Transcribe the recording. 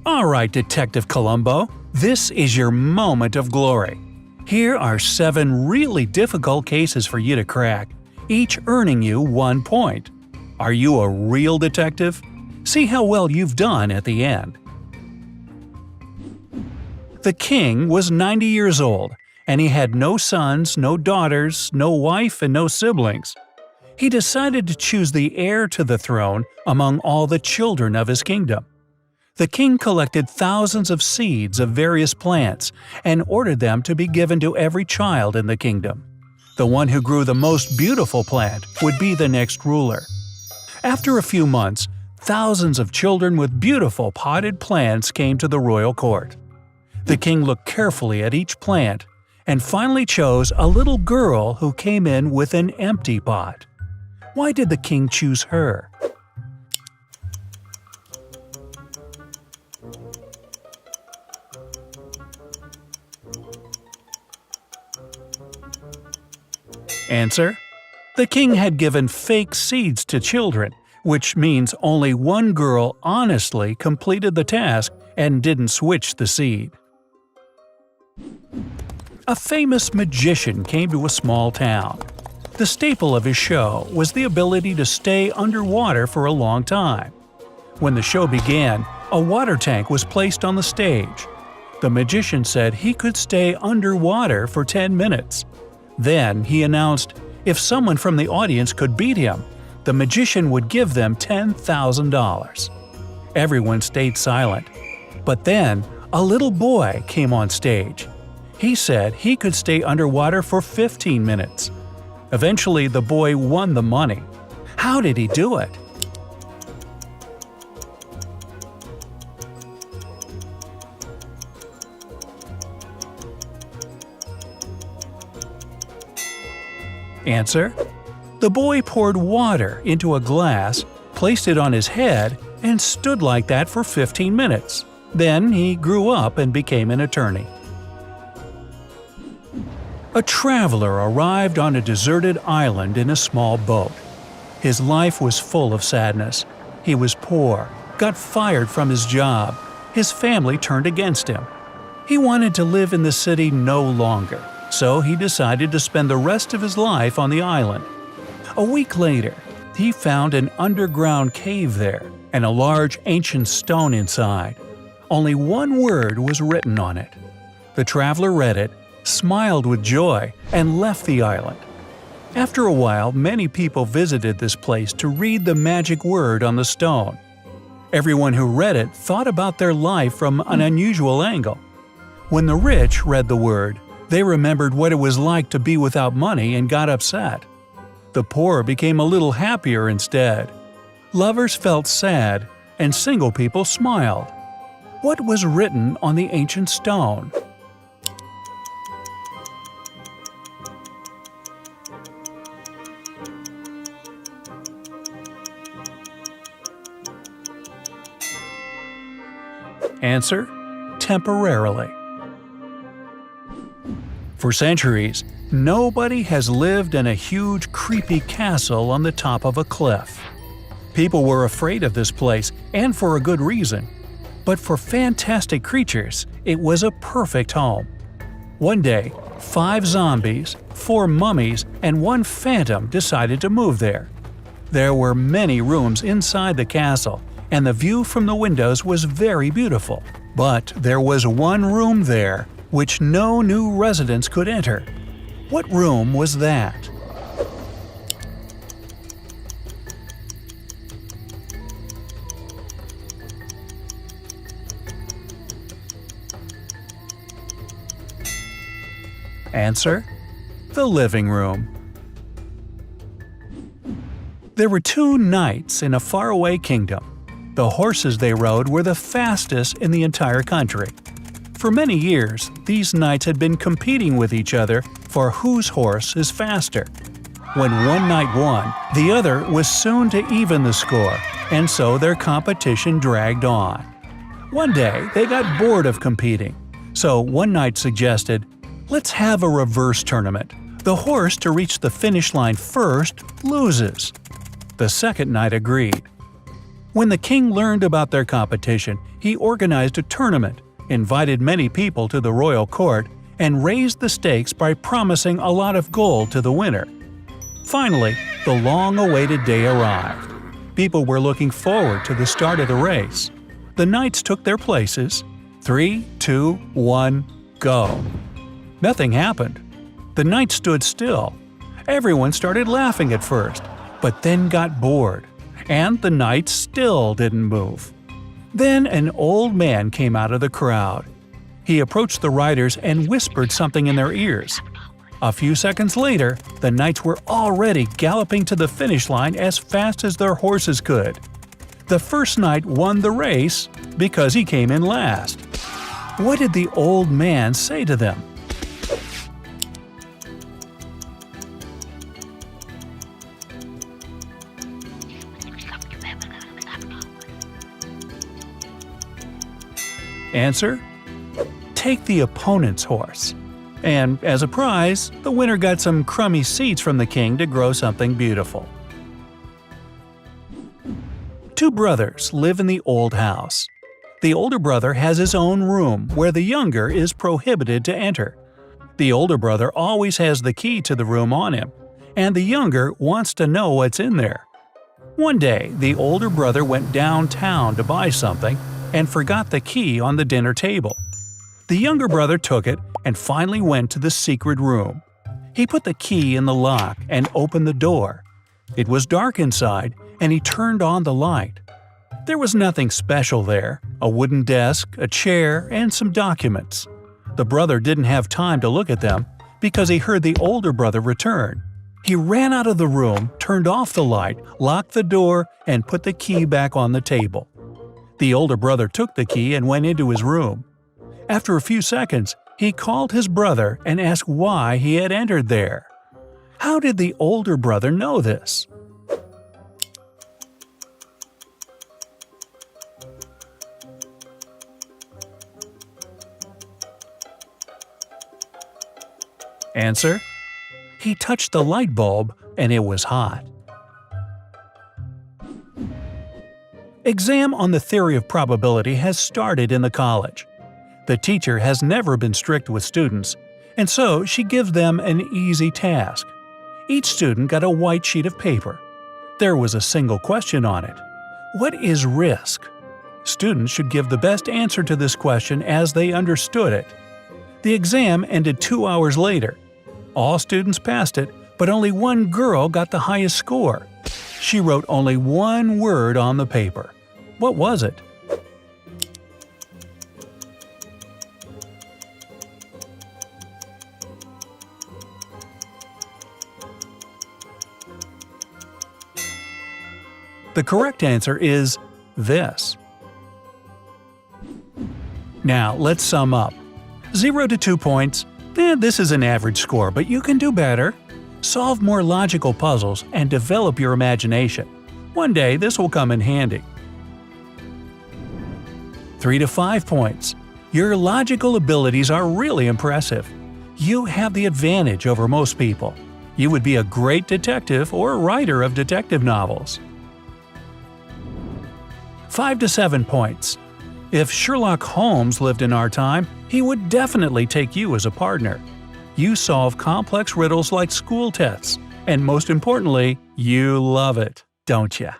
All right, Detective Columbo, this is your moment of glory. Here are 7 really difficult cases for you to crack, each earning you 1 point. Are you a real detective? See how well you've done at the end. The king was 90 years old, and he had no sons, no daughters, no wife, and no siblings. He decided to choose the heir to the throne among all the children of his kingdom. The king collected thousands of seeds of various plants and ordered them to be given to every child in the kingdom. The one who grew the most beautiful plant would be the next ruler. After a few months, thousands of children with beautiful potted plants came to the royal court. The king looked carefully at each plant and finally chose a little girl who came in with an empty pot. Why did the king choose her? Answer: the king had given fake seeds to children, which means only one girl honestly completed the task and didn't switch the seed. A famous magician came to a small town. The staple of his show was the ability to stay underwater for a long time. When the show began, a water tank was placed on the stage. The magician said he could stay underwater for 10 minutes. Then he announced if someone from the audience could beat him, the magician would give them $10,000. Everyone stayed silent. But then a little boy came on stage. He said he could stay underwater for 15 minutes. Eventually, the boy won the money. How did he do it? Answer: the boy poured water into a glass, placed it on his head, and stood like that for 15 minutes. Then he grew up and became an attorney. A traveler arrived on a deserted island in a small boat. His life was full of sadness. He was poor, got fired from his job. His family turned against him. He wanted to live in the city no longer, so he decided to spend the rest of his life on the island. A week later, he found an underground cave there and a large ancient stone inside. Only one word was written on it. The traveler read it, smiled with joy, and left the island. After a while, many people visited this place to read the magic word on the stone. Everyone who read it thought about their life from an unusual angle. When the rich read the word, they remembered what it was like to be without money and got upset. The poor became a little happier instead. Lovers felt sad, and single people smiled. What was written on the ancient stone? Answer: temporarily. For centuries, nobody has lived in a huge, creepy castle on the top of a cliff. People were afraid of this place, and for a good reason. But for fantastic creatures, it was a perfect home. One day, 5 zombies, 4 mummies, and 1 phantom decided to move there. There were many rooms inside the castle, and the view from the windows was very beautiful. But there was one room there which no new residents could enter. What room was that? Answer: the living room. There were 2 knights in a faraway kingdom. The horses they rode were the fastest in the entire country. For many years, these knights had been competing with each other for whose horse is faster. When one knight won, the other was soon to even the score, and so their competition dragged on. One day, they got bored of competing, so one knight suggested, "Let's have a reverse tournament. The horse to reach the finish line first loses." The second knight agreed. When the king learned about their competition, he organized a tournament, invited many people to the royal court, and raised the stakes by promising a lot of gold to the winner. Finally, the long-awaited day arrived. People were looking forward to the start of the race. The knights took their places. 3, 2, 1, go. Nothing happened. The knights stood still. Everyone started laughing at first, but then got bored, and the knights still didn't move. Then an old man came out of the crowd. He approached the riders and whispered something in their ears. A few seconds later, the knights were already galloping to the finish line as fast as their horses could. The first knight won the race because he came in last. What did the old man say to them? Answer: take the opponent's horse. And as a prize, the winner got some crummy seeds from the king to grow something beautiful. Two brothers live in the old house. The older brother has his own room where the younger is prohibited to enter. The older brother always has the key to the room on him, and the younger wants to know what's in there. One day, the older brother went downtown to buy something and forgot the key on the dinner table. The younger brother took it and finally went to the secret room. He put the key in the lock and opened the door. It was dark inside, and he turned on the light. There was nothing special there: a wooden desk, a chair, and some documents. The brother didn't have time to look at them because he heard the older brother return. He ran out of the room, turned off the light, locked the door, and put the key back on the table. The older brother took the key and went into his room. After a few seconds, he called his brother and asked why he had entered there. How did the older brother know this? Answer: he touched the light bulb and it was hot. Exam on the theory of probability has started in the college. The teacher has never been strict with students, and so she gives them an easy task. Each student got a white sheet of paper. There was a single question on it. What is risk? Students should give the best answer to this question as they understood it. The exam ended 2 hours later. All students passed it, but only one girl got the highest score. She wrote only one word on the paper. What was it? The correct answer is this. Now, let's sum up. 0 to 2 points. This is an average score, but you can do better. Solve more logical puzzles and develop your imagination. One day, this will come in handy. 3 to 5 points. Your logical abilities are really impressive. You have the advantage over most people. You would be a great detective or writer of detective novels. 5 to 7 points. If Sherlock Holmes lived in our time, he would definitely take you as a partner. You solve complex riddles like school tests, and most importantly, you love it, don't you?